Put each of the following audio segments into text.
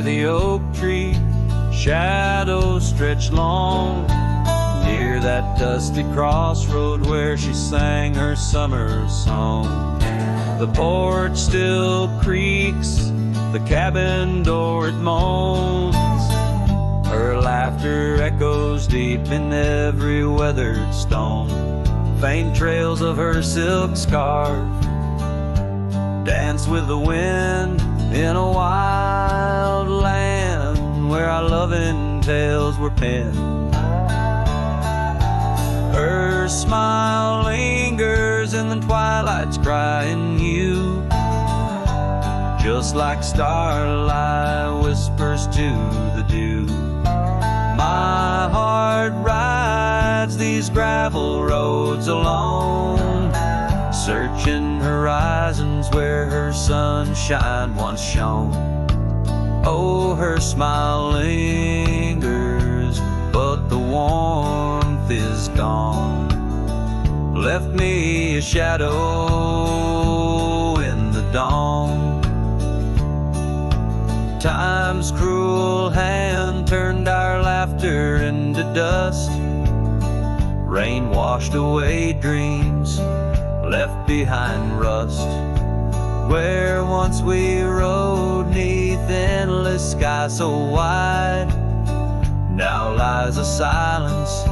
the oak tree shadows stretch long, near that dusty crossroad where she sang her summer song. The porch still creaks, the cabin door it moans, her laughter echoes deep in every weathered stone. Faint trails of her silk scarf dance with the wind in a wild land where our loving tales were penned. Her smile lingers in the twilight's crying hue, just like starlight whispers to the dew. My heart rides these gravel roads alone, searching horizons where her sunshine once shone. Oh, her smile lingers, but the warmth is gone. Left me a shadow in the dawn. Time's cruel hand turned our laughter into dust. Rain washed away dreams, left behind rust. Where once we rode neath endless sky so wide, now lies a silence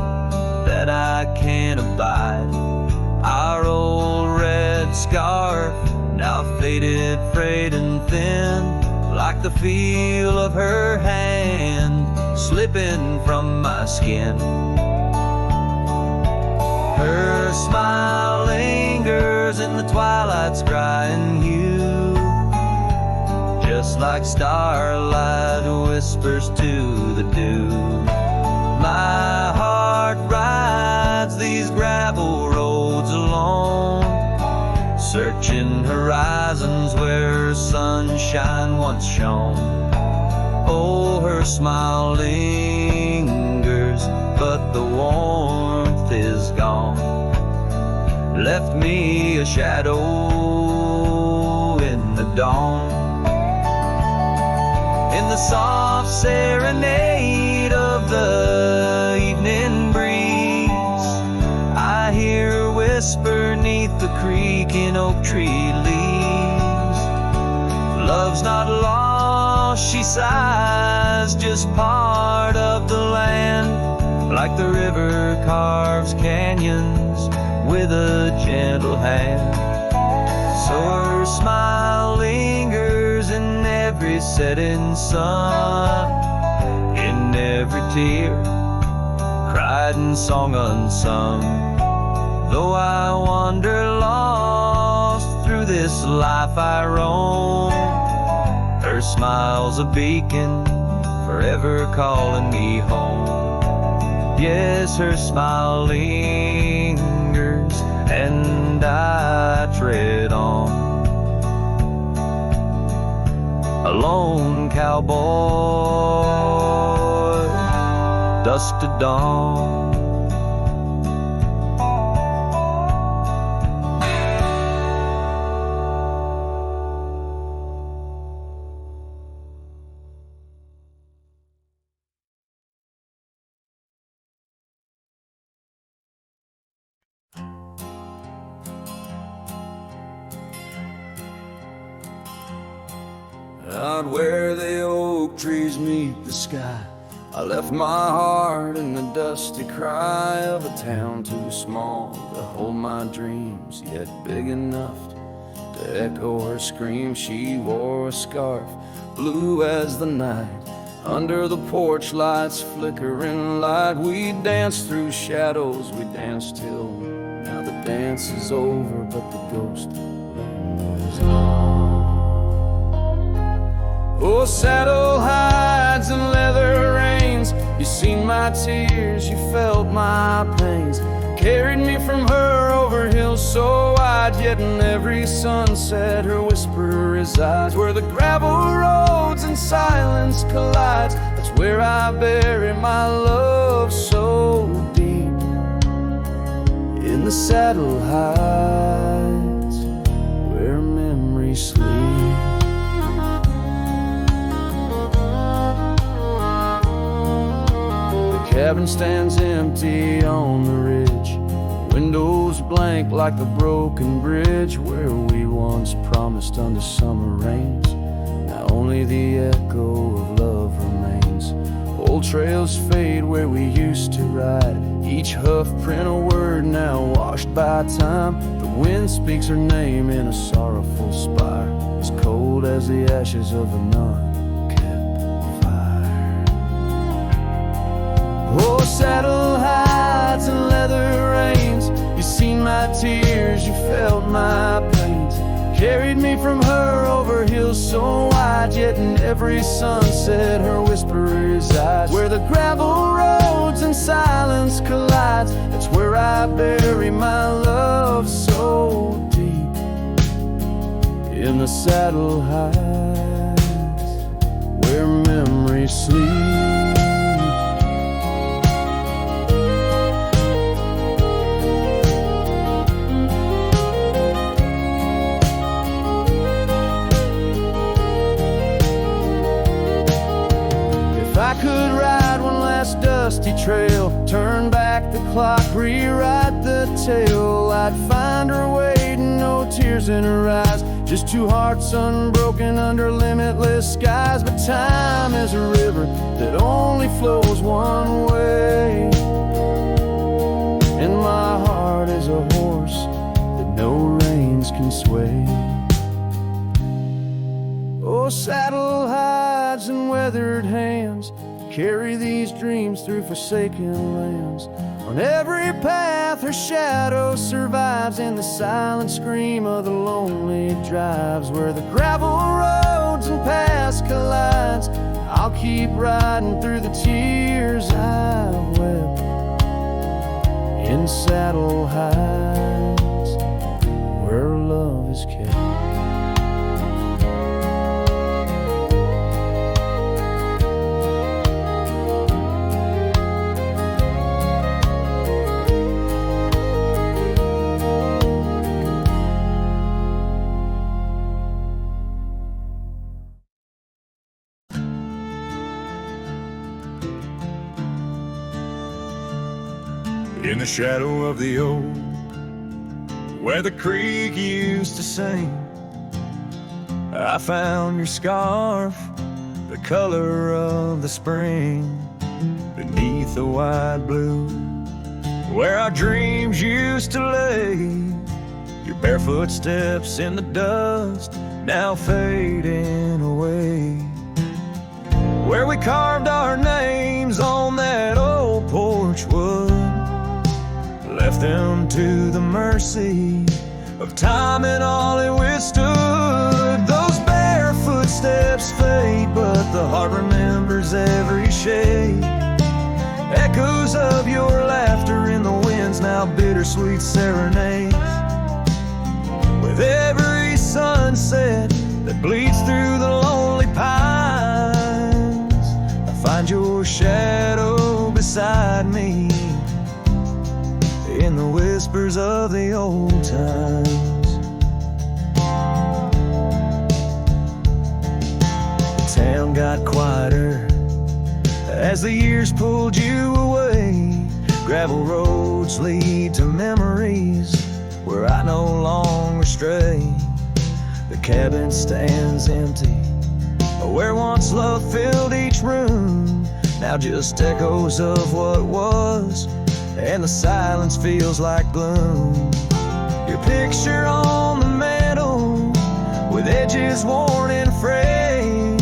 that I can't abide. Our old red scarf, now faded, frayed and thin, like the feel of her hand slipping from my skin. Her smile lingers in the twilight's crying hue, just like starlight whispers to the dew. My heart rides these gravel roads alone, searching horizons where sunshine once shone. Oh, her smile lingers, but the warmth is gone. Left me a shadow in the dawn. In the soft serenade of the evening breeze, I hear her whisper neath the creaking oak tree leaves. Love's not lost, she sighs, just part of the land, like the river carves canyons with a gentle hand. So her smile lingers in every setting sun, in every tear cried and song unsung. Though I wander lost through this life I roam, her smile's a beacon forever calling me home. Yes, her smile lingers and I tread on. A lone cowboy, dusk to dawn. Out where the oak trees meet the sky, I left my heart in the dusty cry of a town too small to hold my dreams, yet big enough to echo her scream. She wore a scarf, blue as the night, under the porch lights flickering light. We danced through shadows, we danced till now the dance is over, but the ghost lingers on. Oh, saddle hides and leather reins, you seen my tears, you felt my pains, carried me from her over hills so wide, yet in every sunset her whisper resides. Where the gravel roads and silence collides, that's where I bury my love so deep, in the saddle hides where memories sleep. cabin stands empty on the ridge, windows blank like the broken bridge where we once promised under summer rains. Now only the echo of love remains. Old trails fade where we used to ride, each hoof print a word now washed by time. The wind speaks her name in a sorrowful spire, as cold as the ashes of an unkept fire. Oh, saddle hides and leather reins, you seen my tears, you felt my pains. Carried me from her over hills so wide, yet in every sunset her whisper resides. Where the gravel roads and silence collides, that's where I bury my love so deep. In the saddle hides, where memories sleep. I could ride one last dusty trail, turn back the clock, rewrite the tale, I'd find her waiting, no tears in her eyes, just two hearts unbroken under limitless skies. But time is a river that only flows one way, and my heart is a horse that no reins can sway. Oh, saddle hides and weathered hands carry these dreams through forsaken lands. On every path her shadow survives, in the silent scream of the lonely drives. Where the gravel roads and paths collides, I'll keep riding through the tears I've wept. In saddle hides, where love is kept. In the shadow of the oak, where the creek used to sing, I found your scarf, the color of the spring, beneath the wide blue, where our dreams used to lay. Your barefoot steps in the dust, now fading away. Where we carved our names on that old porch wood, left them to the mercy of time and all it withstood. Those barefoot steps fade, but the heart remembers every shade. Echoes of your laughter in the winds, now bittersweet serenades. With every sunset that bleeds through the lonely pines, I find your shadow beside me, in the whispers of the old times. The town got quieter as the years pulled you away. Gravel roads lead to memories where I no longer stray. The cabin stands empty where once love filled each room, now just echoes of what was, and the silence feels like gloom. Your picture on the mantle, with edges worn and frayed,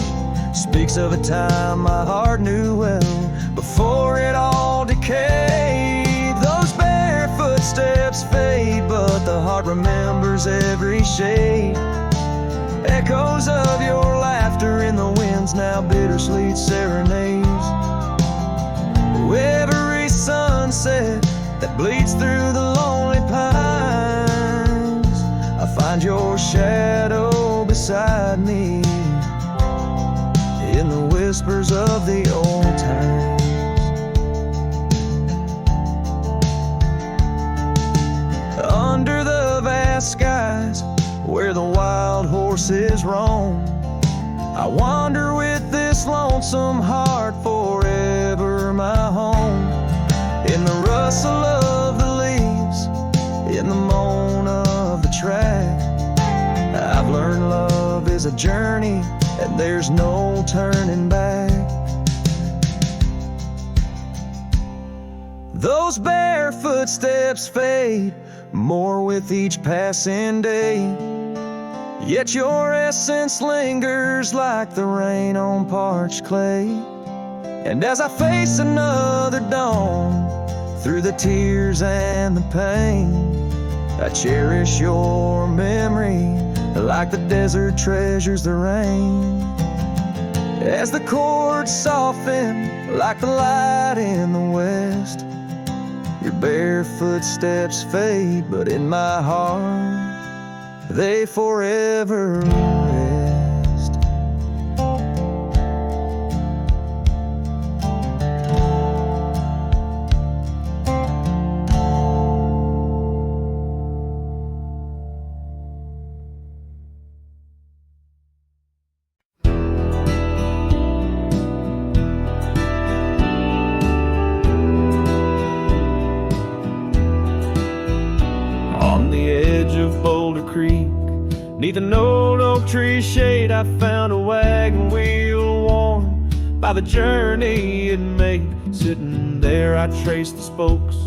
speaks of a time my heart knew well, before it all decayed. Those barefoot steps fade, but the heart remembers every shade. Echoes of your laughter in the winds, now bittersweet serenades. Every sunset that bleeds through the lonely pines, I find your shadow beside me, in the whispers of the old times. Under the vast skies where the wild horses roam, I wander with this lonesome heart, forever my home. rustle of the leaves in the moan of the track. I've learned love is a journey and there's no turning back. Those bare footsteps fade more with each passing day, yet your essence lingers like the rain on parched clay. And as I face another dawn, through the tears and the pain, I cherish your memory like the desert treasures the rain. As the chords soften like the light in the west, your bare footsteps fade, but in my heart they forever rest. Neath an old oak tree shade, I found a wagon wheel worn by the journey it made. Sitting there, I traced the spokes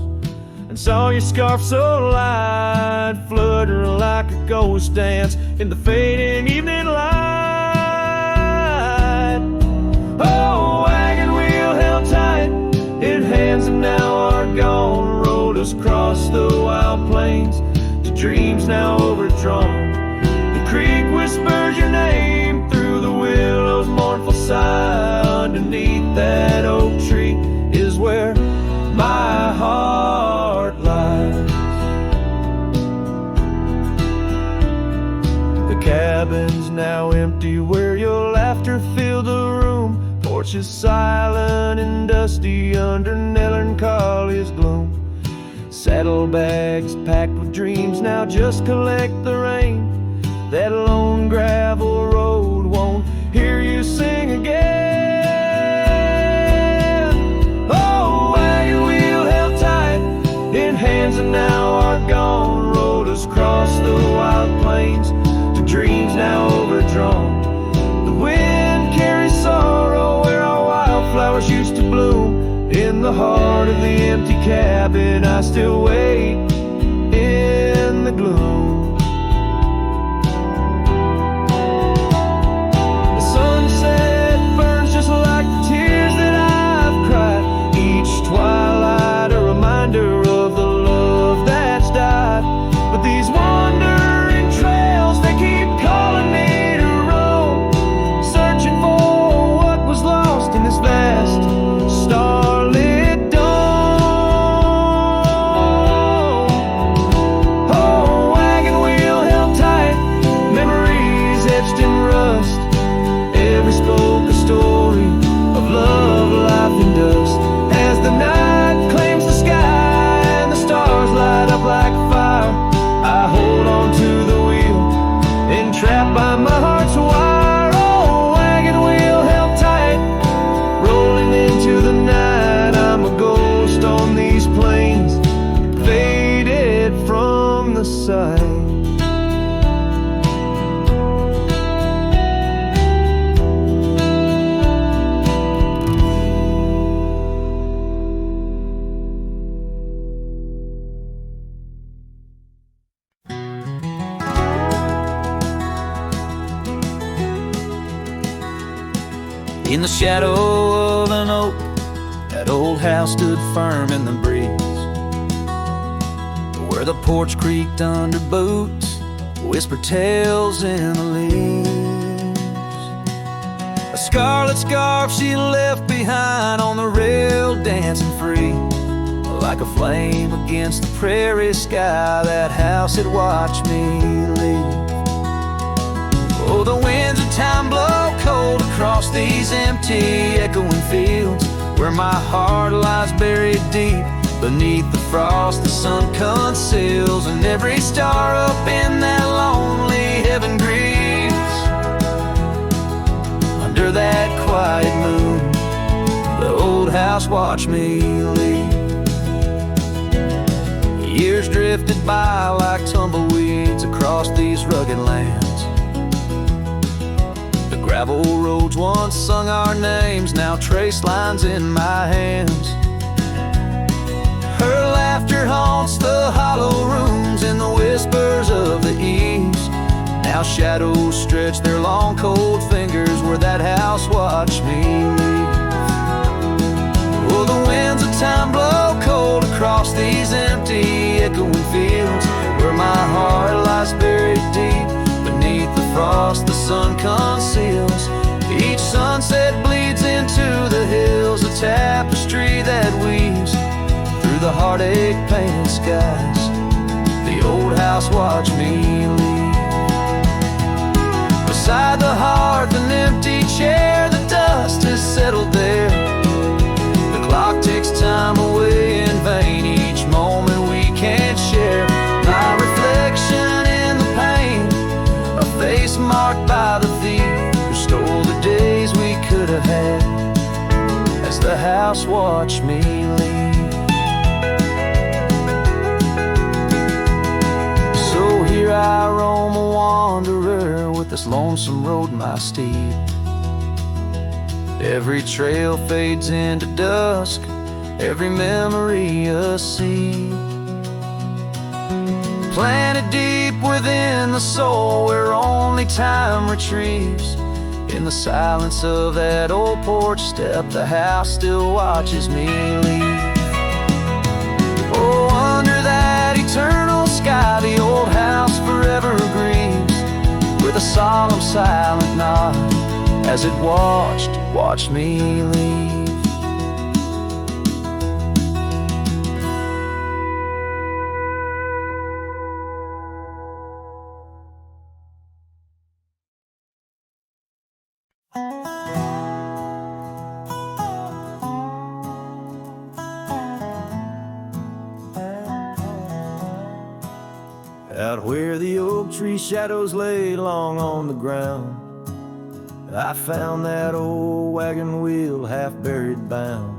and saw your scarf so light, flutter like a ghost dance in the fading evening light. Oh, wagon wheel held tight in hands that now are gone, rolled us across the wild plains to dreams now overdrawn. Creek whispers your name through the willow's mournful sigh. Underneath that oak tree is where my heart lies. The cabin's now empty where your laughter filled the room. Porch is silent and dusty under melancholy's gloom. Saddlebags packed with dreams now just collect the rain. That lone gravel road won't hear you sing again. Oh, wagon wheel held tight in hands that now are gone, rode us across the wild plains to dreams now overdrawn. The wind carries sorrow where our wildflowers used to bloom. In the heart of the empty cabin I still wait in the gloom. Twilight, a reminder of the love that's died. But these wandering trails, they keep calling me to roam, searching for what was lost in this vast starlit dome. Oh, wagon wheel held tight, memories etched in rust. Every spoke a story of love, life, and dust. As the night claims the sky and the stars light up like fire, I hold on to the wheel, entrapped by my heart's wire. Oh, wagon wheel held tight, rolling into the night. I'm a ghost on these plains, faded from the sight. In the shadow of an oak, that old house stood firm in the breeze, where the porch creaked under boots, whispered tales in the leaves. A scarlet scarf she left behind on the rail, dancing free, like a flame against the prairie sky. That house had watched me leave. Oh, the winds of time blow cold across these empty, echoing fields, where my heart lies buried deep beneath the frost the sun conceals. And every star up in that lonely heaven grieves under that quiet moon. The old house watched me leave. drifted by like tumbleweeds across these rugged lands. The gravel roads once sung our names, now trace lines in my hands. Her laughter haunts the hollow rooms in the whispers of the eaves. Now shadows stretch their long cold fingers where that house watched me leave. Oh, the winds of time blow cold across these empty echoing fields, where my heart lies buried deep beneath the frost the sun conceals. Each sunset bleeds into the hills, a tapestry that weaves through the heartache painted skies. The old house watched me leave. Beside the hearth, an empty chair, the dust has settled there. The clock ticks time away in vain, each moment we can't share. My reflection in the pain, a face marked by the thief who stole the days we could have had, as the house watched me leave. So here I roam, a wanderer, with this lonesome road my steed. Every trail fades into dusk, every memory a seed, planted deep within the soul where only time retrieves. In the silence of that old porch step, the house still watches me leave. Oh, under that eternal sky, the old house forever grieves, with a solemn silent nod as it watched me leave. Out where the oak tree shadows lay long on the ground, I found that old wagon wheel half buried bound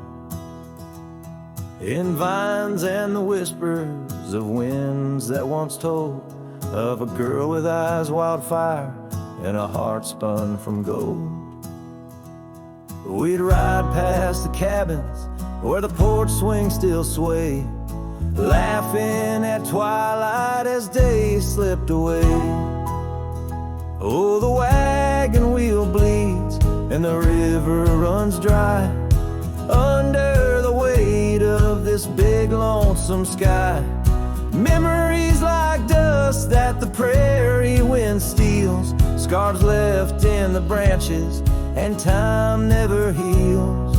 in vines and the whispers of winds that once told of a girl with eyes wildfire and a heart spun from gold. We'd ride past the cabins where the porch swings still sway, laughing at twilight as day slipped away. Oh, the wagon wheel bleeds and the river runs dry under the weight of this big lonesome sky. Memories like dust that the prairie wind steals, scars left in the branches and time never heals.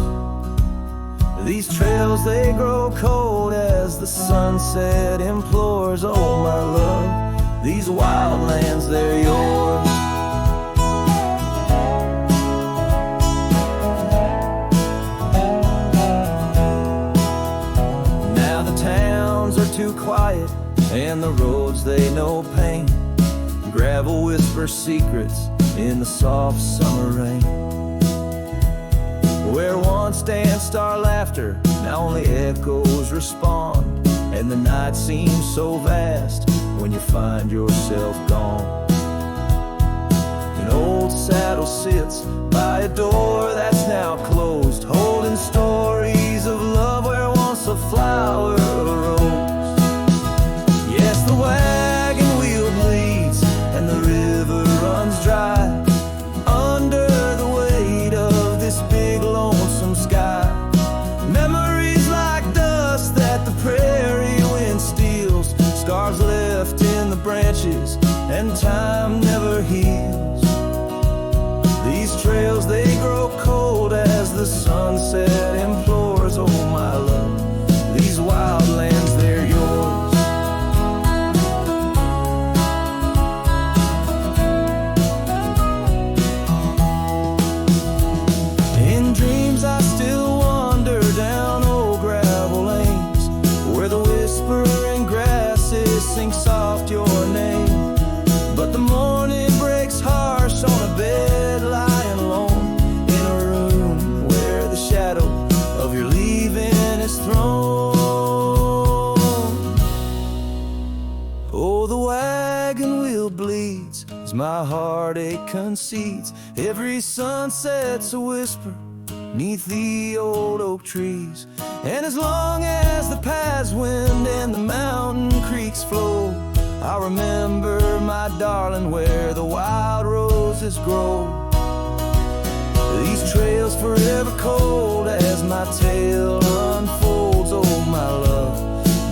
These trails, they grow cold as the sunset implores. Oh, my love, these wild lands, they're yours. Now the towns are too quiet and the roads, they know pain. Gravel whispers secrets in the soft summer rain. Where once danced our laughter, now only echoes respond, and the night seems so vast when you find yourself gone. An old saddle sits by a door that's now closed, holding stories of love where once a flower arose. Yes, the wagon wheel bleeds and the river runs dry under the weight of this big lonesome sky. Memories like dust that the prairie wind steals, scars left in the branches and time never heals. These trails, they grow cold as the sunset implores. Oh, my love, these wild lands, they're yours. In dreams I still wander down old gravel lanes, where the whispering grasses sing soft your name. But the morning breaks harsh on a bed lying alone in heartache concedes. Every sunset's a whisper 'neath the old oak trees. And as long as the paths wind and the mountain creeks flow, I remember, my darling, where the wild roses grow. These trails forever cold as my tale unfolds. Oh, my love,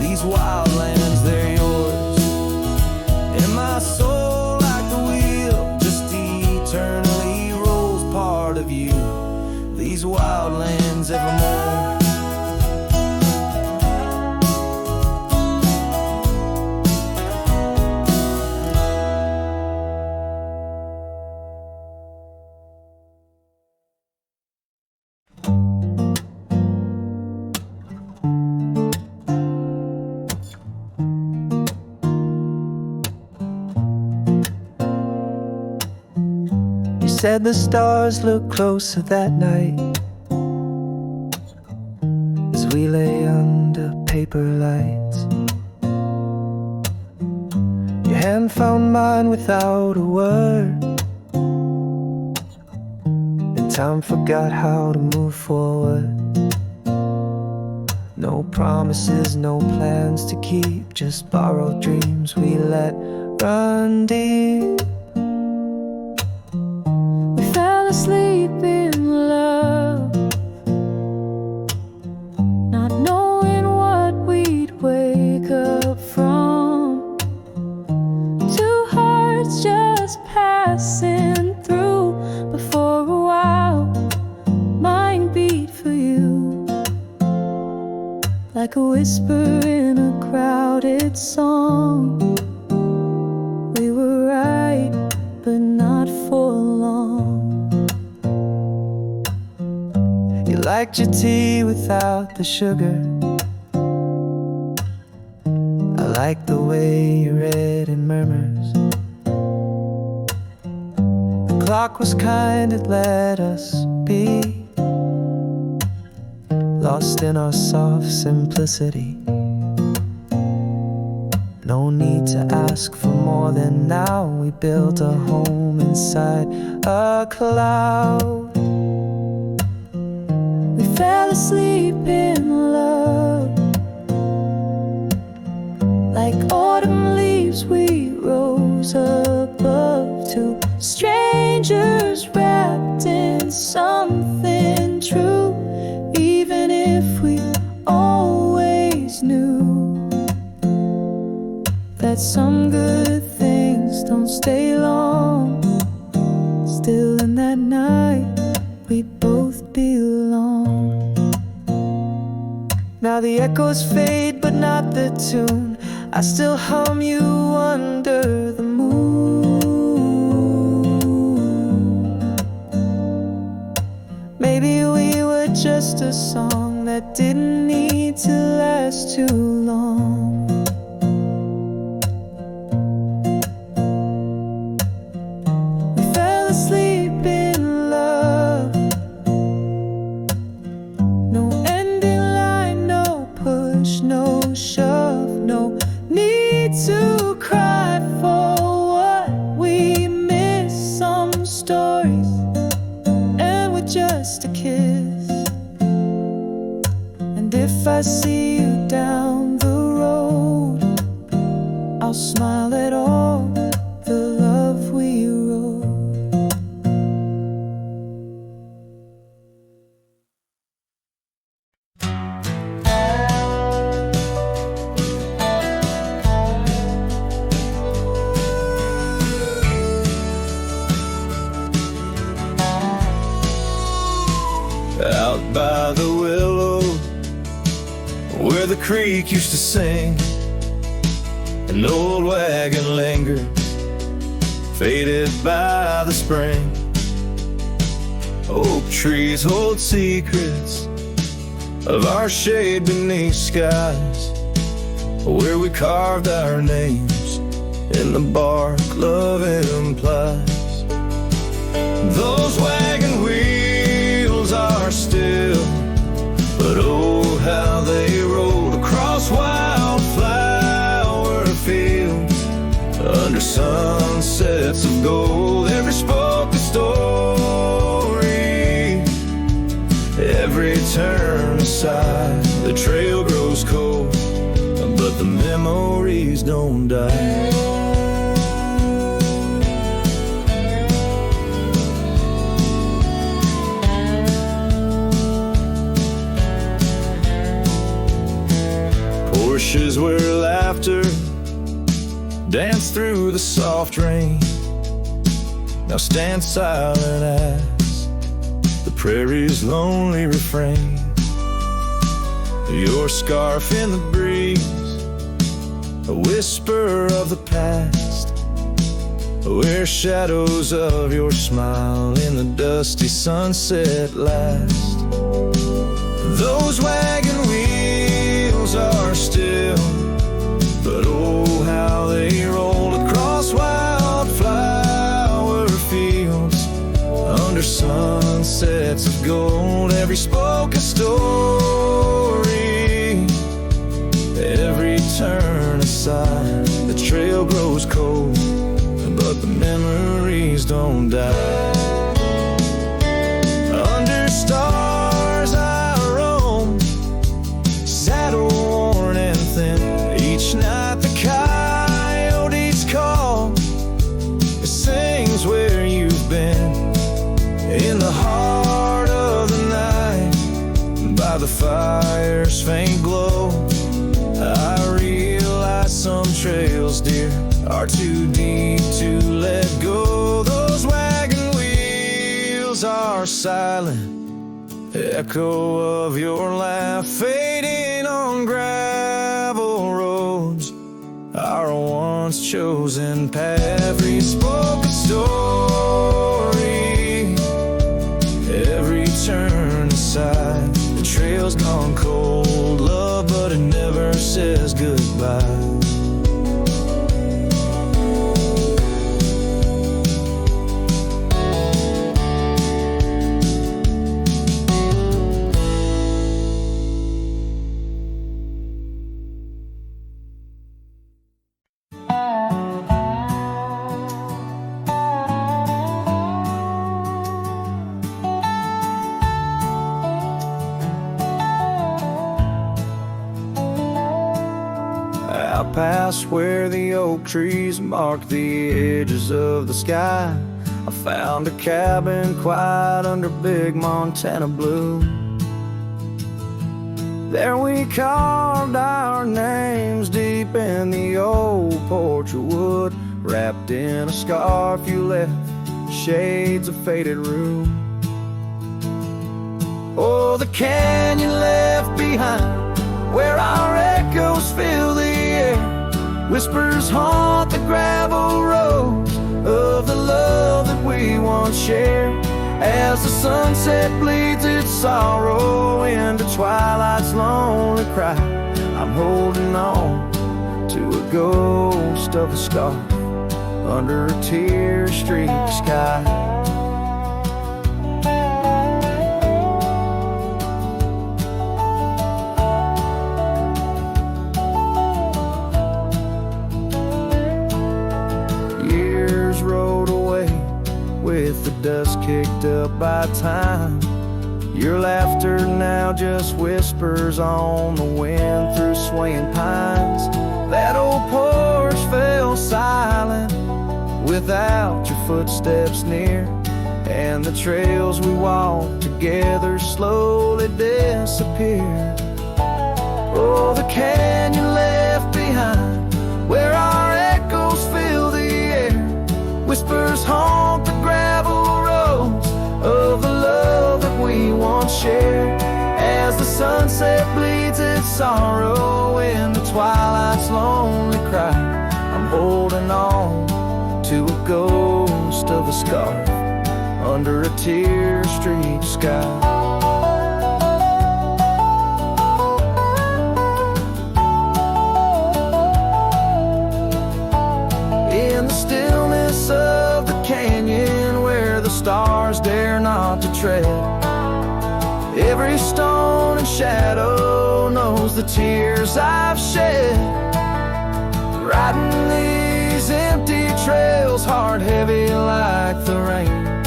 these wild lands, they're yours. And my soul, like the wheel, just eternally rolls, part of you, these wild lands evermore. Said the stars looked closer that night as we lay under paper lights. Your hand found mine without a word, and time forgot how to move forward. No promises, no plans to keep, just borrowed dreams we let run deep. Asleep in love, not knowing what we'd wake up from. Two hearts just passing through, but for a while mine beat for you, like a whisper in a crowded song. We were right, but not for long. You liked your tea without the sugar. I liked the way you read in murmurs. The clock was kind, it let us be lost in our soft simplicity. No need to ask for more than now. We built a home inside a cloud. Fell asleep in love, like autumn leaves we rose above. Two strangers wrapped in something true, even if we always knew that some good things don't stay long. Still in that night we both belong. Now the echoes fade, but not the tune. I still hum you under the moon. Maybe we were just a song that didn't need to last too long. We fell asleep in love. No shove, no need to cry for what we miss. Some stories end with just a kiss. And if I see you down the road, I'll smile at all the love we wrote. Out by the willow, where the creek used to sing, an old wagon lingered, faded by the spring. Oak trees hold secrets of our shade beneath skies, where we carved our names in the bark love implies. Those wagon wheels are still, but oh how they rolled across wildflower fields, under sunsets of gold. Every spoken story, every turn aside, the trail grows cold, but the memories don't die. Porsches where laughter danced through the soft rain, now stand silent as the prairie's lonely refrain. Your scarf in the breeze, a whisper of the past, where shadows of your smile in the dusty sunset last. Those wagon wheels are still, but oh how they roll across wildflower fields, under sunsets of gold. Every spoken story, every turn aside, the trail grows cold, but the memories don't die. Under stars I roam, saddle worn and thin. Each night the coyotes call, it sings where you've been. In the heart of the night, by the fire's faint glow, I realize some trails, dear, are too deep to let go. Those wagon wheels are silent, echo of your laugh fading on gravel roads, our once chosen path. Every spoken story, every turn aside, the trail's gone cold, love, but it never says goodbye. Out past where the oak trees mark the edges of the sky, I found a cabin quiet under big Montana blue. There we carved our names deep in the old porch of wood, wrapped in a scarf you left, shades of faded rue. Oh, the canyon left behind, where our echoes fill the air, whispers haunt the gravel roads of the love that we once shared. As the sunset bleeds its sorrow into twilight's lonely cry, I'm holding on to a ghost of a scarf under a tear-streaked sky. With the dust kicked up by time, your laughter now just whispers on the wind through swaying pines. That old porch fell silent without your footsteps near, and the trails we walked together slowly disappeared. Oh, the canyon left behind, where our echoes fill the air, whispers haunt the gravel roads of the love that we once shared. As the sunset bleeds its sorrow in the twilight's lonely cry, I'm holding on to a ghost of a scarf under a tear-streaked sky. Of the canyon where the stars dare not to tread, every stone and shadow knows the tears I've shed, writing these these empty trails, heart heavy like the rain.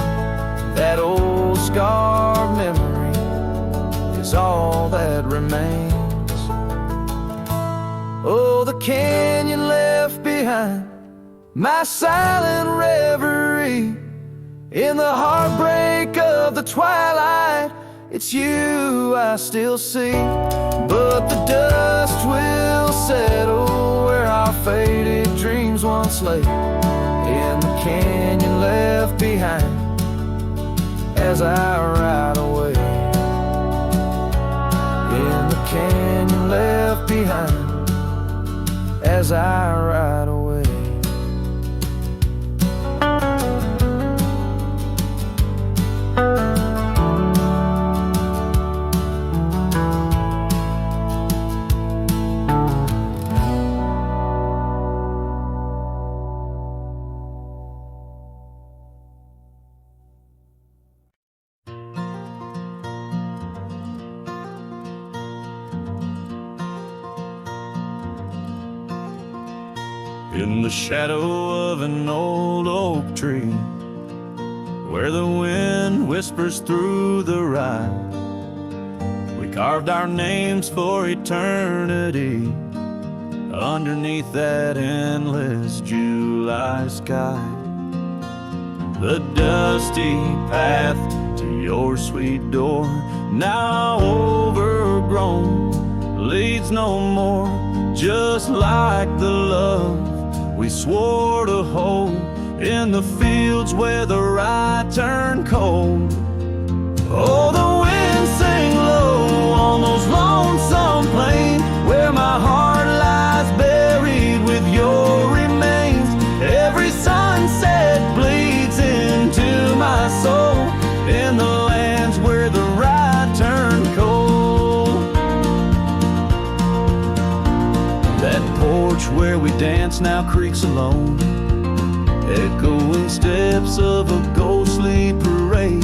That old scarred memory is all that remains. Oh, the canyon left behind, my silent reverie. In the heartbreak of the twilight, it's you I still see. But the dust will settle where our faded dreams once lay, in the canyon left behind as I ride away. In the canyon left behind as I ride away. In the shadow of an old oak tree, where the wind whispers through the rye, we carved our names for eternity underneath that endless July sky. The dusty path to your sweet door, now overgrown, leads no more, just like the love we swore to hold in the fields where the rye turned cold. Oh, the wind sang low on those lonesome plains where my heart lies buried with your remains. Every sunset bleeds into my soul in the lands where the rye turned cold. That porch where we dance now creaks alone, echoing steps of a ghostly parade.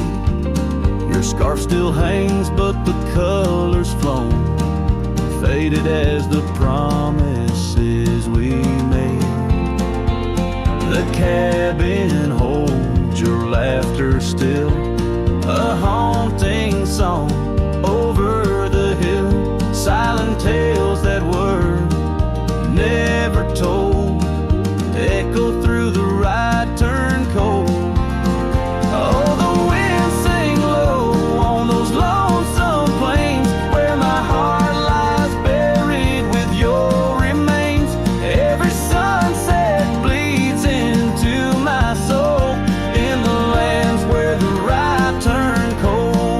Your scarf still hangs, but the color's flown, faded as the promises we made. The cabin holds your laughter still, a haunting song over the hill. Silent tales that were never told echo through the rye turned cold. Oh, the wind sang low on those lonesome plains where my heart lies buried with your remains. Every sunset bleeds into my soul in the lands where the rye turned cold.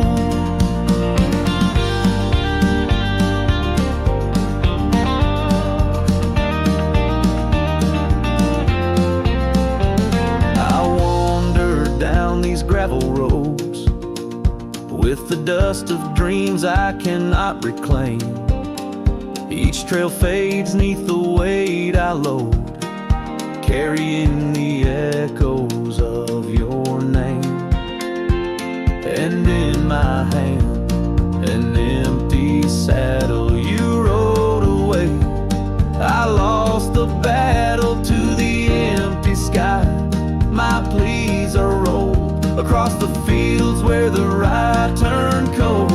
Gravel roads with the dust of dreams I cannot reclaim. Each trail fades neath the weight I load, carrying the echoes of your name. And in my hand, an empty saddle you rode away. I lost the battle to the empty sky. My pleas are rolled across the fields where the rye turned cold.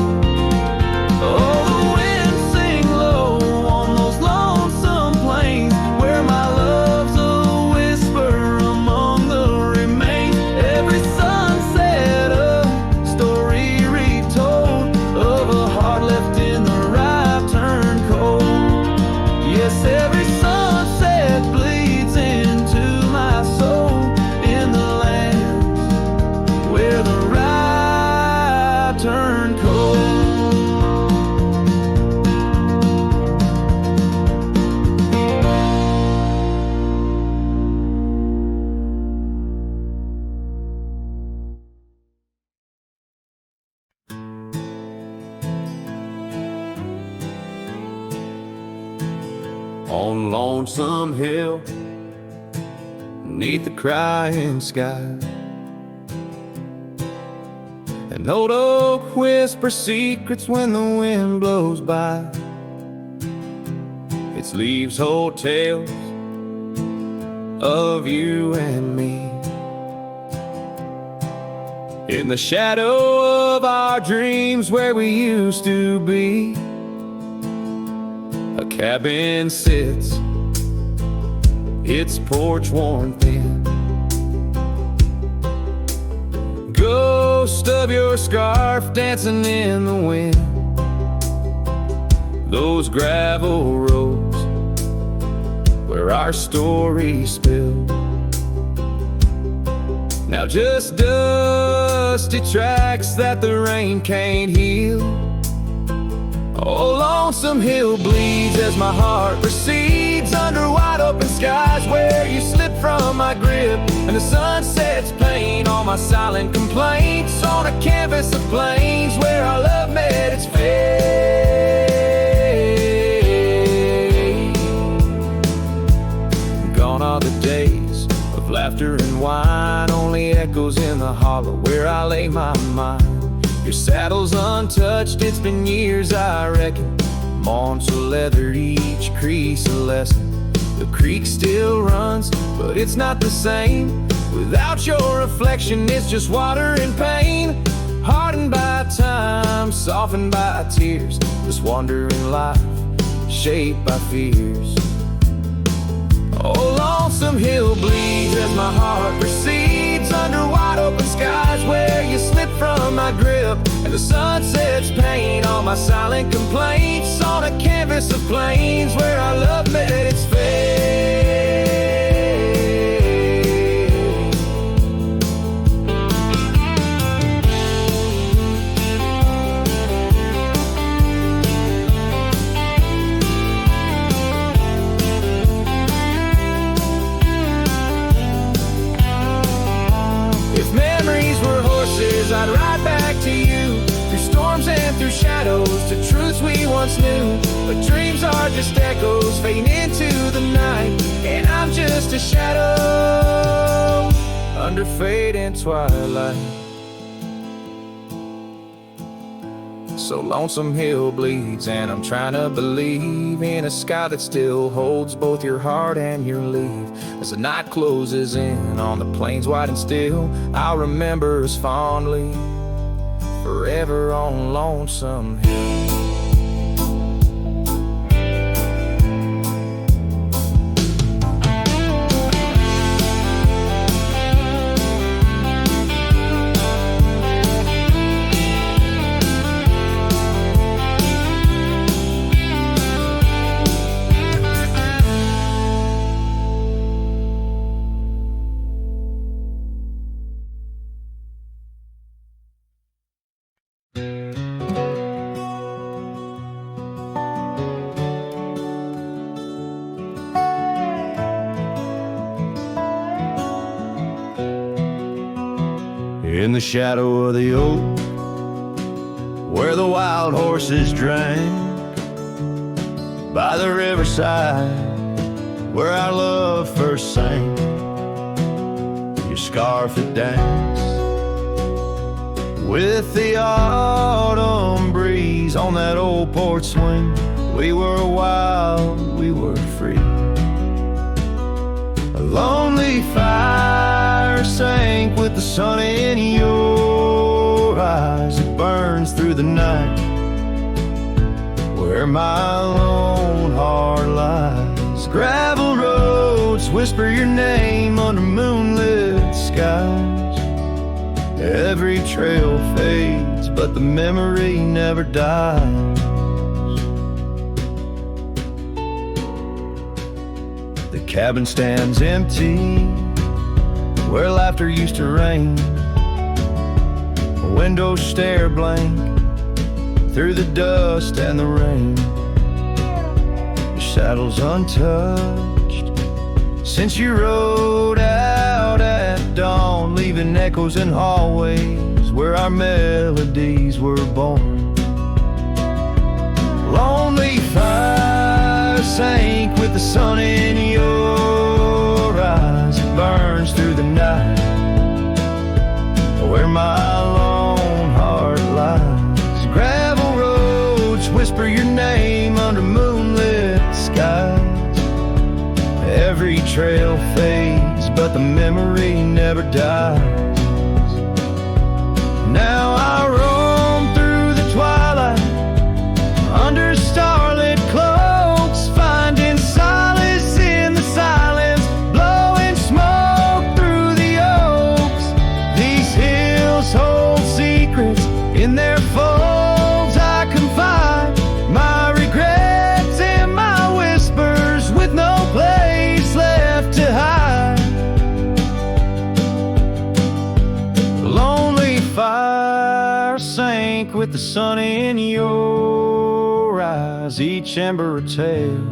Oh, the wind sing low on those lonesome plains where my love's a whisper among the remains. Every sunset a story retold of a heart left in the rye turned cold. Yes, every sunset bleeds into my soul in the land where the rye turned cold. On Lonesome Hill, neath the crying sky, an old oak whispers secrets when the wind blows by. Its leaves hold tales of you and me. In the shadow of our dreams where we used to be, a cabin sits, its porch worn thin. Ghost of your scarf dancing in the wind. Those gravel roads where our stories spilled, now just dusty tracks that the rain can't heal. Oh, lonesome hill bleeds as my heart recedes under wide open skies where you slip from my grip, and the sun sets plain all my silent complaints on a canvas of plains where our love met its fate. Gone are the days of laughter and wine, only echoes in the hollow where I lay my mind. Your saddle's untouched, it's been years I reckon. Mourned so leathered, each crease a lesson. The creek still runs, but it's not the same. Without your reflection, it's just water and pain. Hardened by time, softened by tears. This wandering life, shaped by fears. Oh, lonesome hill bleeds as my heart recedes under wide open skies where you slip from my grip, and the sun sets pain on my silent complaints on a canvas of plains where our love met its fate. I'd ride back to you through storms and through shadows to truths we once knew. But dreams are just echoes fading into the night, and I'm just a shadow under fading twilight. So lonesome hill bleeds, and I'm trying to believe in a sky that still holds both your heart and your leave. As the night closes in on the plains wide and still, I'll remember us fondly forever on Lonesome Hill. In the shadow of the oak, where the wild horses drank, by the riverside, where our love first sang, your scarf had danced with the autumn breeze on that old porch swing. We were wild, we were free. A lonely fire sank with the sun in your eyes. It burns through the night where my lone heart lies. Gravel roads whisper your name under moonlit skies. Every trail fades, but the memory never dies. The cabin stands empty where laughter used to reign. Windows stare blank through the dust and the rain. Your saddle's untouched since you rode out at dawn, leaving echoes in hallways where our melodies were born. Lonely fire sank with the sun in your eyes. It burns through the night where my lone heart lies. Gravel roads whisper your name under moonlit skies. Every trail fades, but the memory never dies. Now I roam through the twilight, under starlit cloaks, finding solace in the silence, blowing smoke through the oaks. These hills hold secrets in their folds. I confide my regrets and my whispers with no place left to hide. The lonely fire sank with the sun in your eyes, each ember a tale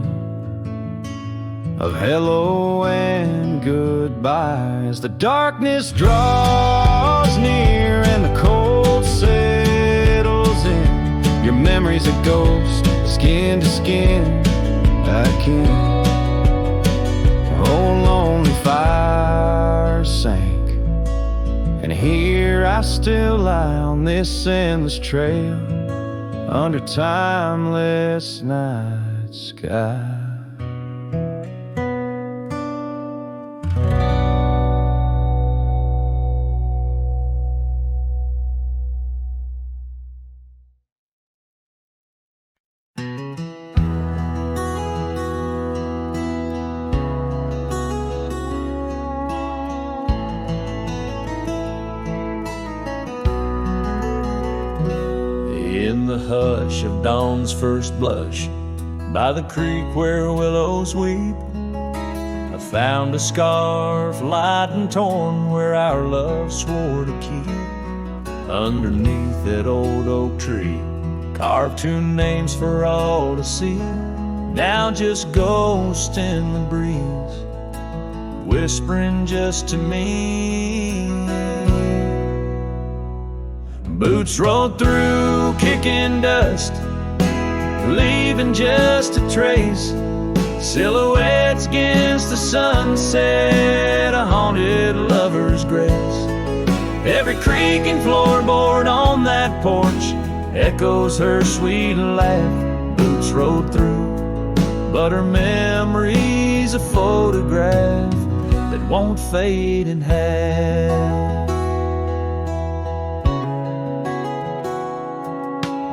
of hello and goodbye. As the darkness draws near and the cold settles in, your memory's a ghost, skin to skin. I can't. Oh, lonely fire sank, and here I still lie on this endless trail under timeless night sky. In the hush of dawn's first blush, by the creek where willows weep, I found a scarf light and torn where our love swore to keep. Underneath that old oak tree, carved two names for all to see, now just ghosts in the breeze, whispering just to me. Boots rolled through, kicking dust, leaving just a trace. Silhouettes against the sunset, a haunted lover's grace. Every creak and floorboard on that porch echoes her sweet laugh. Boots rolled through, but her memory's a photograph that won't fade in half.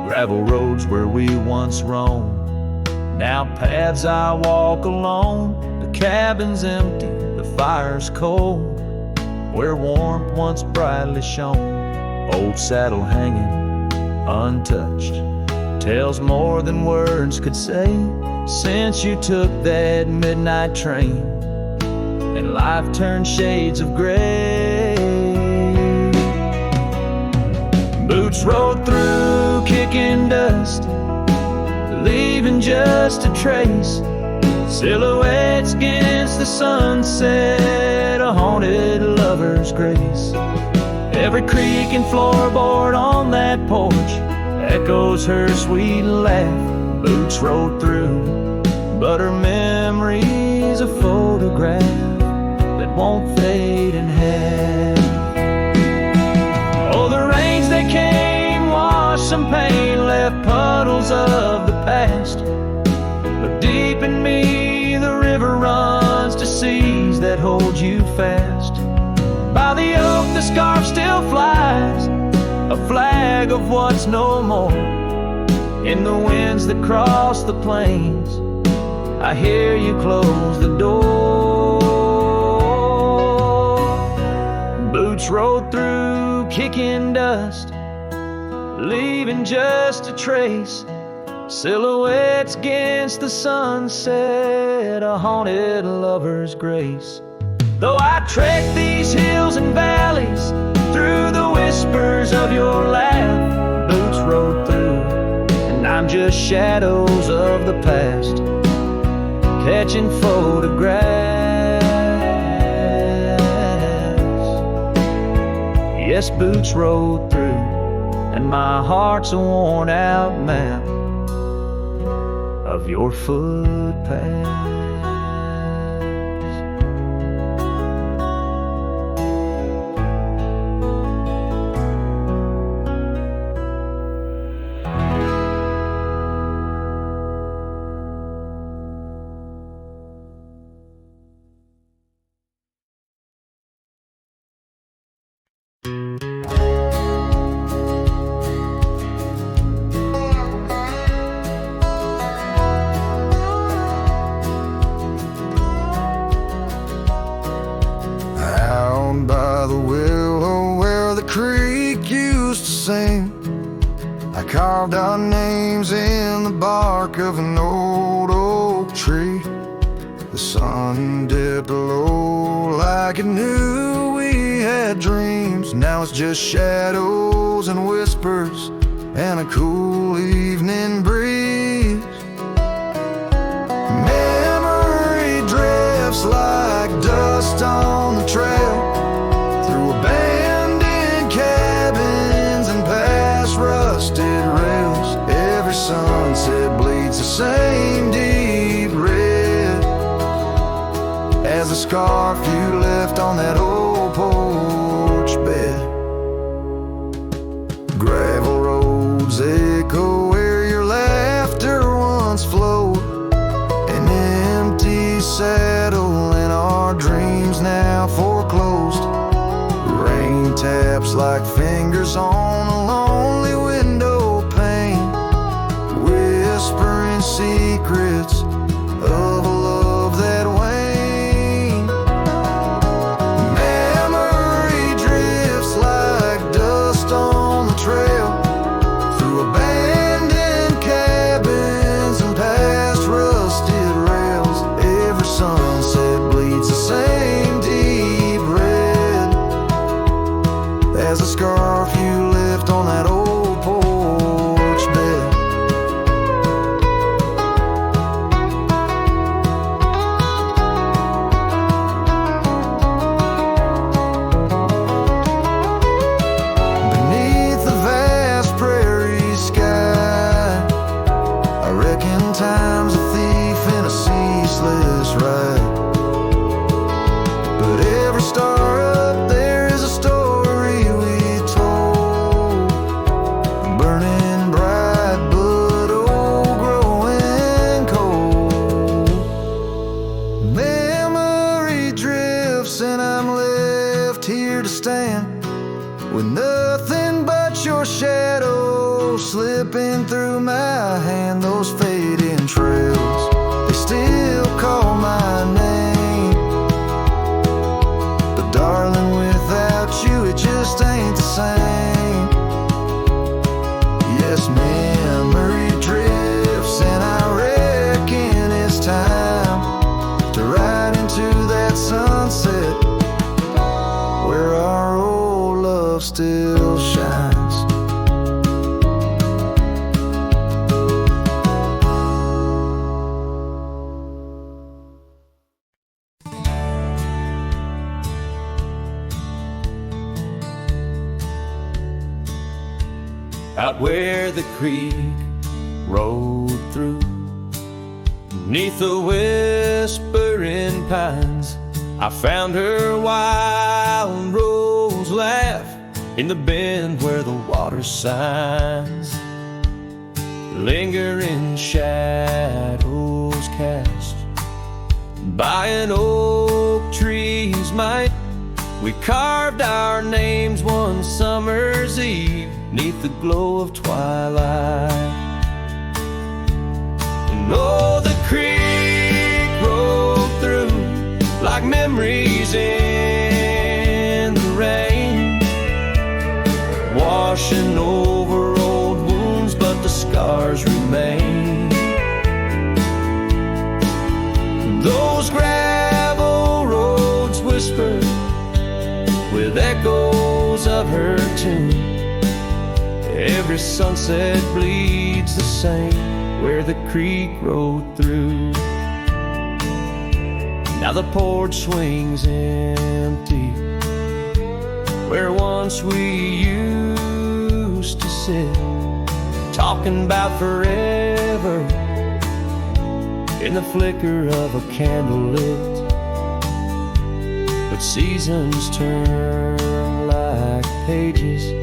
Gravel roads where we once roamed, now paths I walk alone. The cabin's empty, the fire's cold, where warmth once brightly shone. Old saddle hanging untouched tells more than words could say. Since you took that midnight train and life turned shades of gray, boots rolled through, kicking dust, leaving just a trace. Silhouettes against the sunset, a haunted lover's grace. Every creak and floorboard on that porch echoes her sweet laugh. Boots rolled through, but her memory's a photograph that won't fade in half. Oh, the rains that came washed some pain, left puddles of the past. But deep in me the river runs to seas that hold you fast. By the oak the scarf still flies, a flag of what's no more. In the winds that cross the plains, I hear you close the door. Boots rolled through, kicking dust, leaving just a trace. Silhouettes against the sunset, a haunted lover's grace. Though I trek these hills and valleys through the whispers of your laugh, boots rolled through, and I'm just shadows of the past, catching photographs. Yes, boots rolled through, and my heart's a worn out map of your footpath. sing. I carved our names in the bark of an old oak tree. The sun dipped low like it knew we had dreams. Now it's just shadows and whispers and a cool evening breeze. Memory drifts like dust on the trail, through abandoned cabins and past rusted rails. Every sunset bleeds the same deep red as the scarf you left on that old porch bed. Gravel roads echo where your laughter once flowed, an empty saddle and our dreams now foreclosed. Rain taps like fingers on a lonely window pane, whispering secrets of a love that waned. Memory drifts like dust on the trail, through abandoned cabins and past rusted rails. Every sunset bleeds the same deep red as the scarf you left on that old porch bed. Beneath the vast prairie sky, I reckon time's a thief in a ceaseless ride. But every star up there is a story we told, burning bright but old, growing cold. Memory drifts and I'm left here to stand with nothing but your shadow slipping through my hand. Those fading trails, they still call my name, but darling, without you it just ain't the same. Yes, memory drifts and I reckon it's time to ride into that sunset where our old love still shines. Out where the creek rolled through, neath the whispering pines, I found her wild rose laugh in the bend where the water sighs. Lingering shadows cast by an oak tree's might, we carved our names one summer's eve neath the glow of twilight. And oh, the creek rolled through like memories in the rain, washing over old wounds, but the scars remain. Those gravel roads whisper with echoes of her tune. Every sunset bleeds the same where the creek rolled through. Now the porch swings empty where once we used to sit, talking about forever in the flicker of a candle lit. But seasons turn like pages,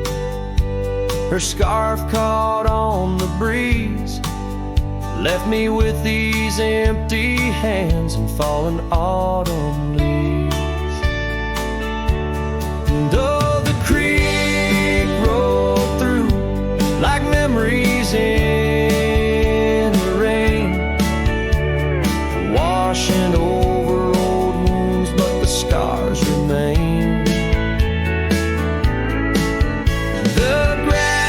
her scarf caught on the breeze, left me with these empty hands and fallen autumn leaves. And oh, the creek rolled through like memories in the rain, washing over old wounds, but the scars remain. The grass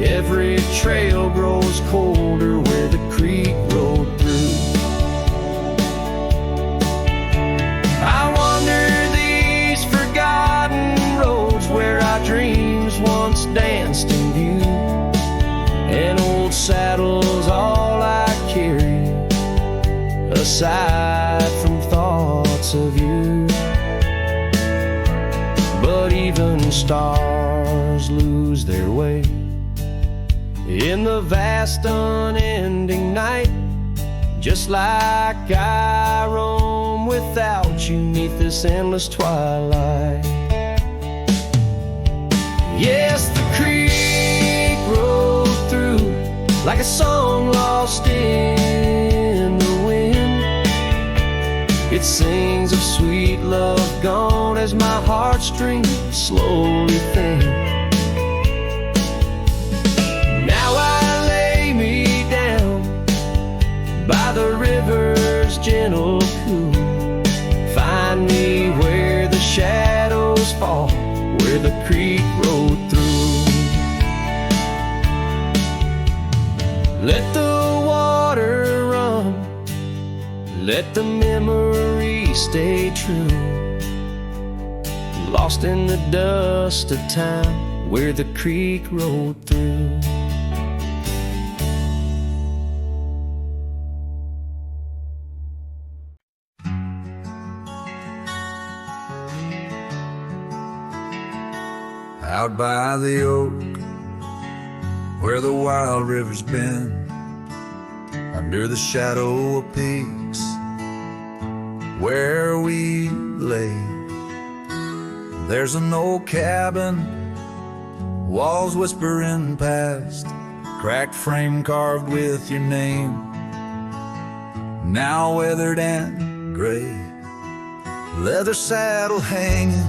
Every trail grows colder where the creek rolled through. I wander these forgotten roads where our dreams once danced in view. An old saddle's all I carry, aside from thoughts of you. But even stars lose their way in the vast unending night, just like I roam without you 'neath this endless twilight. Yes, the creek rolled through like a song lost in the wind. It sings of sweet love gone as my heartstrings slowly thin. Now I lay me down by the river's gentle cool. Find me where the shadows fall, where the creek rolled through. Let the water run, let the memory stay true, lost in the dust of time where the creek rolled through. Out by the oak, where the wild river's been, under the shadow of peaks, where we lay, there's an old cabin, walls whispering past, cracked frame carved with your name, now weathered and gray, leather saddle hanging,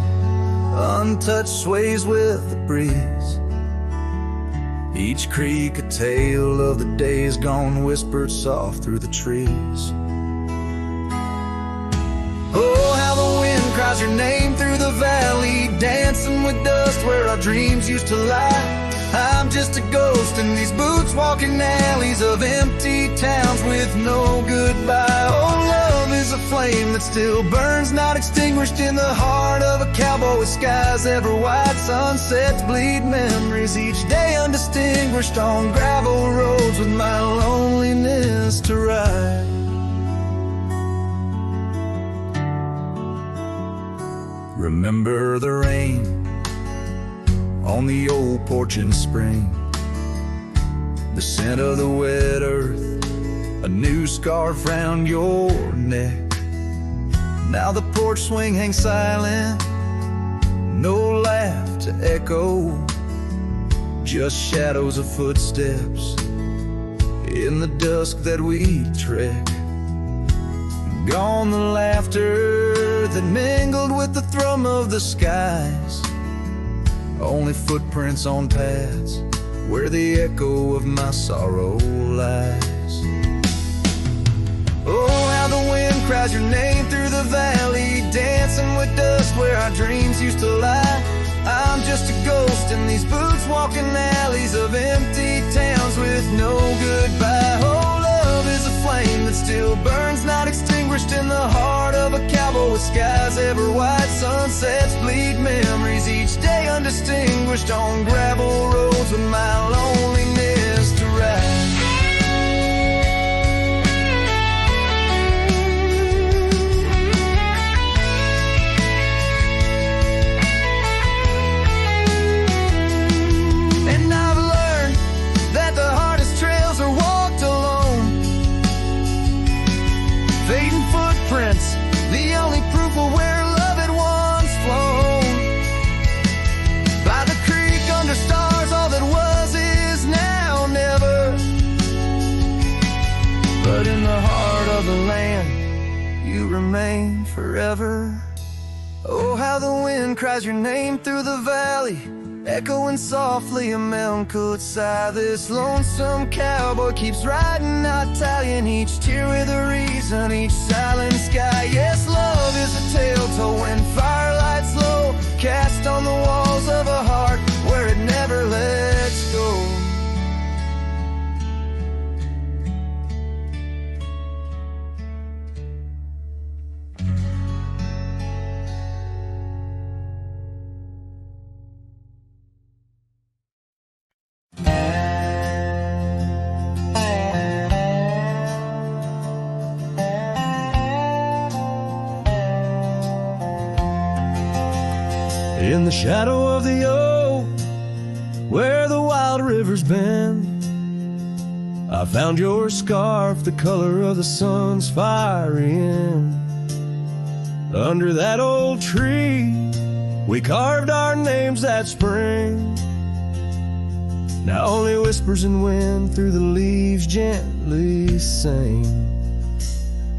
untouched sways with the breeze. Each creek a tale of the days gone, whispered soft through the trees. Oh, how the wind cries your name through the valley, dancing with dust where our dreams used to lie. I'm just a ghost in these boots, walking alleys of empty towns with no goodbye. Oh, love is a flame that still burns, not extinguished in the heart of a cowboy with skies ever white. Sunsets bleed memories each day, undistinguished on gravel roads with my loneliness to ride. Remember the rain on the old porch in spring, the scent of the wet earth, a new scarf round your neck. Now the porch swing hangs silent, no laugh to echo, just shadows of footsteps in the dusk that we trek. Gone the laughter that mingled with the thrum of the skies, only footprints on paths where the echo of my sorrow lies. Oh, how the wind cries your name through the valley, dancing with dust where our dreams used to lie. I'm just a ghost in these boots, walking alleys of empty towns with no goodbye. Oh, love is a flame that still burns, not extinguished in the heart of a cowboy with skies ever white. Sunsets bleed memories each day, undistinguished on gravel roads with my loneliness to ride. And I've learned that the hardest trails are walked alone, fading footprints, the only proof of where love had once flown. By the creek under stars, all that was is now never. But in the heart of the land, you remain forever. Oh, how the wind cries your name through the valley, echoing softly a melancholy sigh. This lonesome cowboy keeps riding, not tallying each tear with a reason, each silent sky. Yes, love is a tale told when firelights low, cast on the walls of a heart where it never lets go. in the shadow of the oak, where the wild river's bend, I found your scarf, the color of the sun's fiery end. Under that old tree, we carved our names that spring. Now only whispers and wind through the leaves gently sing.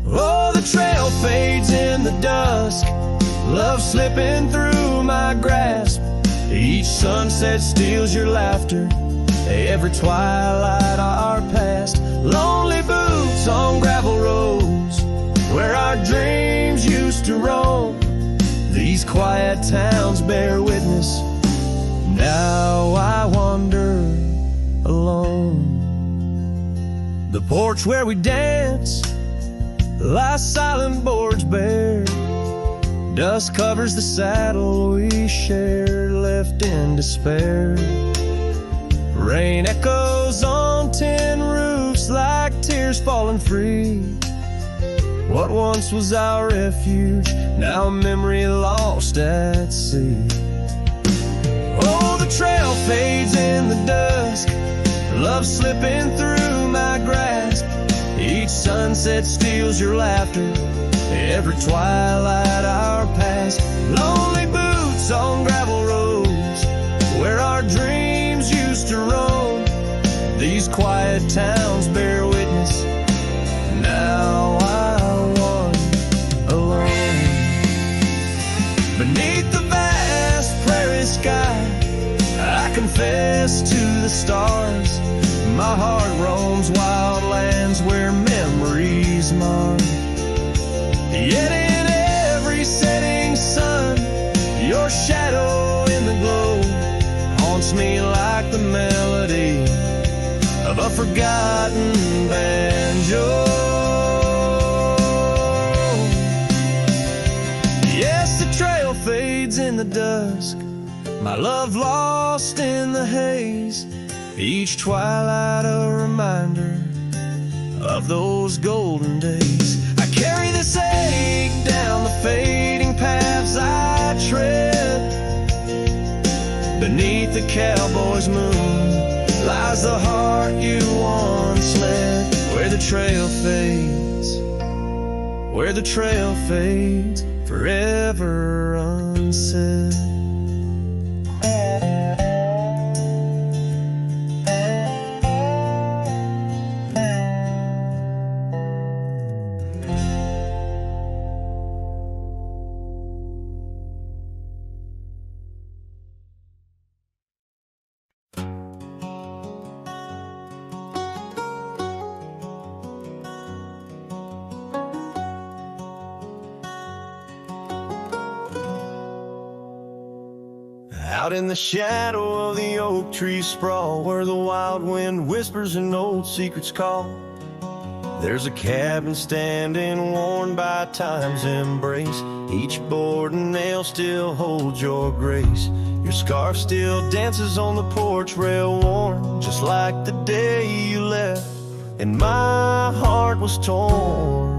Oh, the trail fades in the dusk, love slipping through my grasp. Each sunset steals your laughter, every twilight our past. Lonely boots on gravel roads, where our dreams used to roam. These quiet towns bear witness, now I wander alone. The porch where we dance lies silent, boards bare. Dust covers the saddle we shared, left in despair. Rain echoes on tin roofs like tears falling free. What once was our refuge, now a memory lost at sea. Oh, the trail fades in the dusk, love slipping through my grasp. Each sunset steals your laughter, every twilight our past. Lonely boots on gravel roads, where our dreams used to roam. These quiet towns bear witness, now I wander alone. Beneath the vast prairie sky, I confess to the stars. My heart roams wild lands where memories mar. Yet in every setting sun, your shadow in the glow haunts me like the melody of a forgotten banjo. Yes, the trail fades in the dusk, my love lost in the haze. Each twilight a reminder of those golden days. I carry this ache down the fading paths I tread. Beneath the cowboy's moon lies the heart you once led. Where the trail fades, where the trail fades, forever unsaid. Out in the shadow of the oak tree sprawl, where the wild wind whispers and old secrets call, there's a cabin standing worn by time's embrace. Each board and nail still holds your grace. Your scarf still dances on the porch rail worn, just like the day you left, and my heart was torn.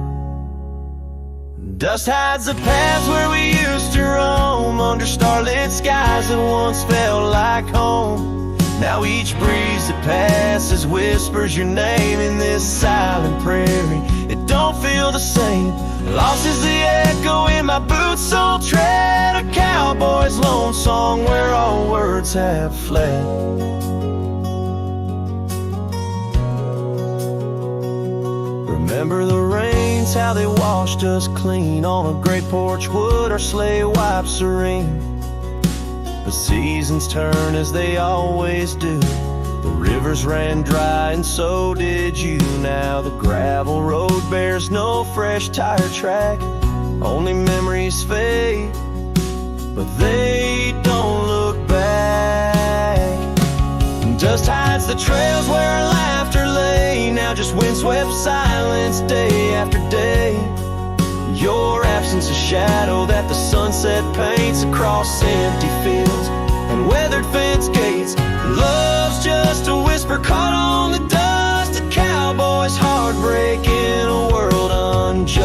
Dust hides the paths where we used to roam, under starlit skies that once felt like home. Now each breeze that passes whispers your name in this silent prairie. It don't feel the same. Lost is the echo in my boots, so tread a cowboy's lone song where all words have fled. Remember the rains, how they washed us clean on a great porch wood, our sleigh wiped serene. The seasons turn as they always do. The rivers ran dry and so did you. Now the gravel road bears no fresh tire track. Only memories fade, but they don't look back. Dust hides the trails where our laughter lay. Now just windswept silence day after day. Your absence a shadow that the sunset paints across empty fields and weathered fence gates. Love's just a whisper caught on the dust. A cowboy's heartbreak in a world unjust.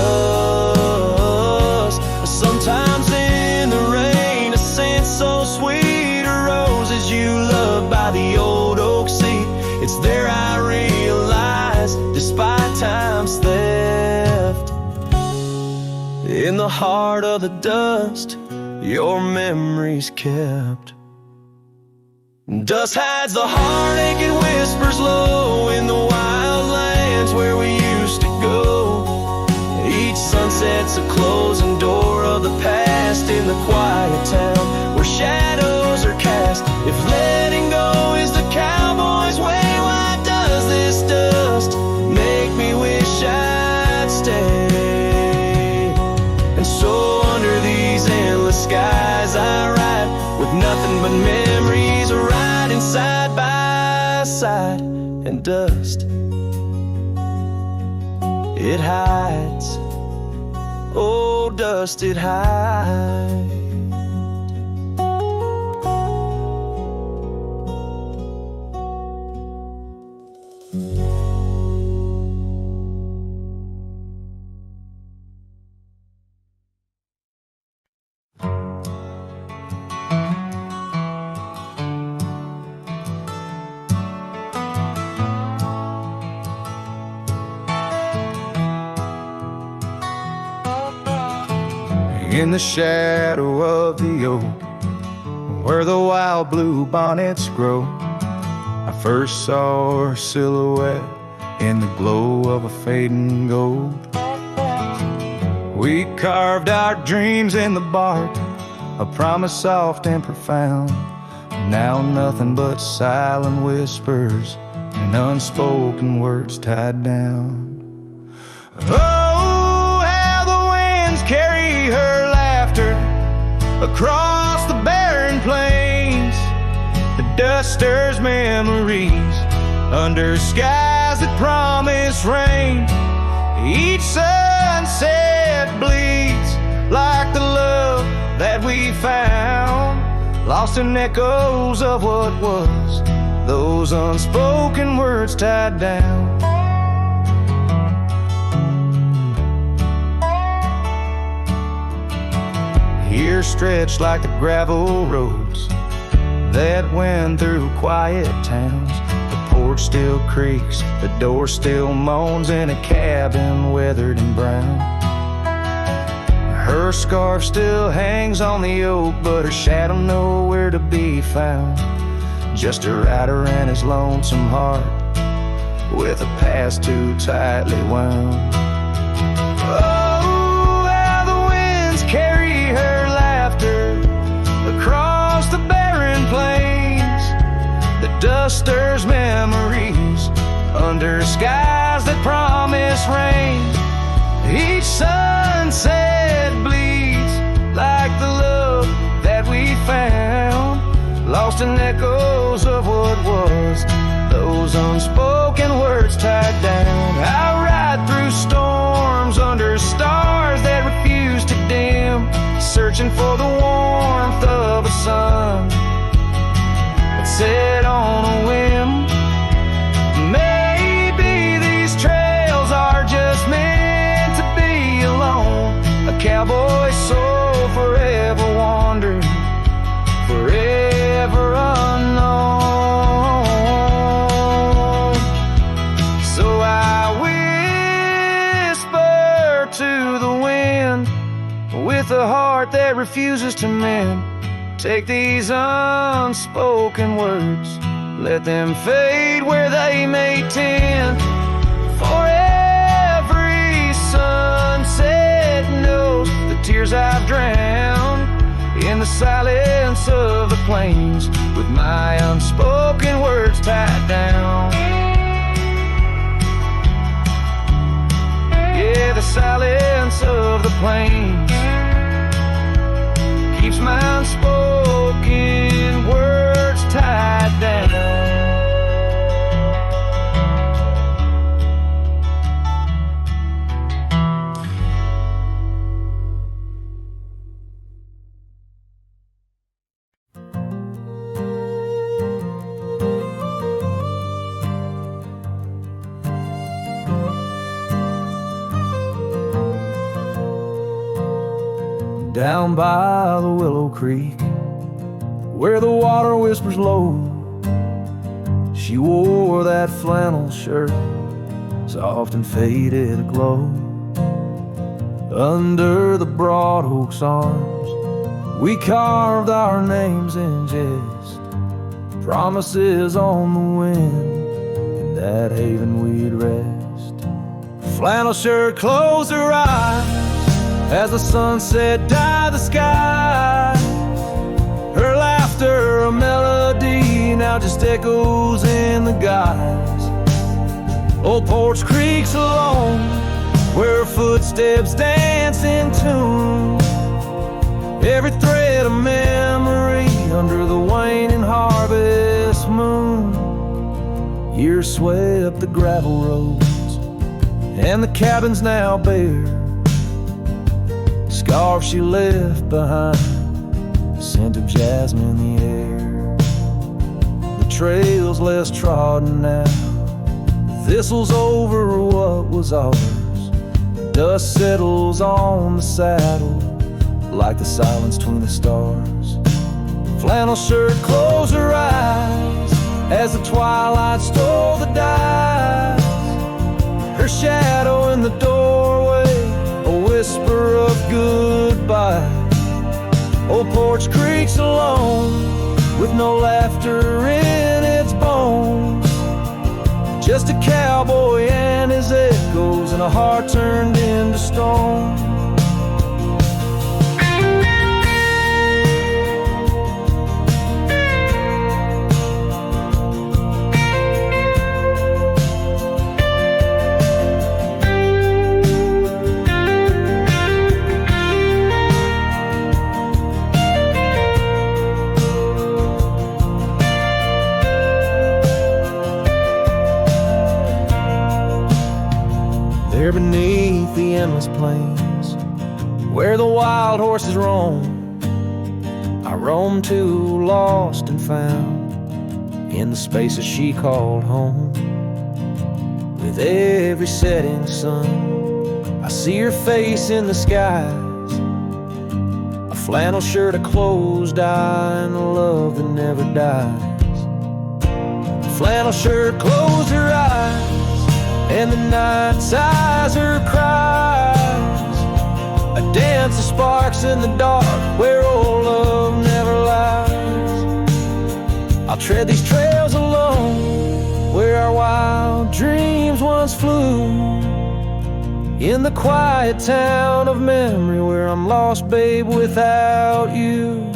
Sometimes in the rain, a sense so sweet It's there I realize, despite time's theft, in the heart of the dust, your memory's kept. Dust hides the heartache and whispers low in the wild lands where we used to go. Each sunset's a closing door of the past in the quiet town where shadows are cast. If letting go is the cowboy's way, why does this dust make me wish I'd stay? And so under these endless skies I ride with nothing but memories riding side by side. And dust, it hides. Oh, dust, it hides. In the shadow of the oak, where the wild blue bonnets grow, I first saw her silhouette in the glow of a fading gold. We carved our dreams in the bark, a promise soft and profound. Now nothing but silent whispers and unspoken words tied down. Oh, how the winds carry her laughter across the barren plains. The dust stirs memories under skies that promise rain. Each sunset bleeds like the love that we found, lost in echoes of what was, those unspoken words tied down. Here stretched like the gravel roads that went through quiet towns. The porch still creaks, the door still moans in a cabin weathered and brown. Her scarf still hangs on the oak, but her shadow nowhere to be found. Just a rider and his lonesome heart with a past too tightly wound. Oh, how the winds carry her laughter across the barren plains. The dust stirs memories under skies that promise rain. Each sunset bleeds like the love that we found, lost in echoes of what was, those unspoken words tied down. I ride through storms under stars that refuse to dim, searching for the warmth of a sun that set on a whim. Maybe these trails are just meant to be alone. A cowboy's soul forever wandered, forever unknown. So I whisper to the wind with a heart that refuses to mend. Take these unspoken words, let them fade where they may tend. For every sunset knows the tears I've drowned in the silence of the plains, with my unspoken words tied down. Yeah, the silence of the plains keeps my unspoken words tied down. Down by the Willow Creek, where the water whispers low, She wore that flannel shirt, soft and faded aglow. Under the broad oak's arms, we carved our names in jest, promises on the wind, in that haven we'd rest. Flannel shirt closed her eyes as the sunset dyed the sky. Her laughter, a melody, now just echoes in the guise. Old Porch Creek's alone, where her footsteps dance in tune. Every thread of memory under the waning harvest moon. Years swept the gravel roads, and the cabin's now bare. Scarf she left behind, the scent of jasmine in the air. The trail's less trodden now, the thistle's over what was ours. Dust settles on the saddle like the silence between the stars. Flannel shirt closed her eyes as the twilight stole the dice. Her shadow in the doorway, a whisper of goodbye. Old Porch Creek's alone, with no laughter in its bones. Just a cowboy and his echoes, and a heart turned into stone. There beneath the endless plains, where the wild horses roam, I roam too, lost and found, in the spaces she called home. With every setting sun, I see her face in the skies. A flannel shirt, a closed eye, and a love that never dies. Flannel shirt closed her eyes, and the night sighs her cries. A dance of sparks in the dark, where old love never lies. I'll tread these trails alone, where our wild dreams once flew. In the quiet town of memory, where I'm lost, babe, without you.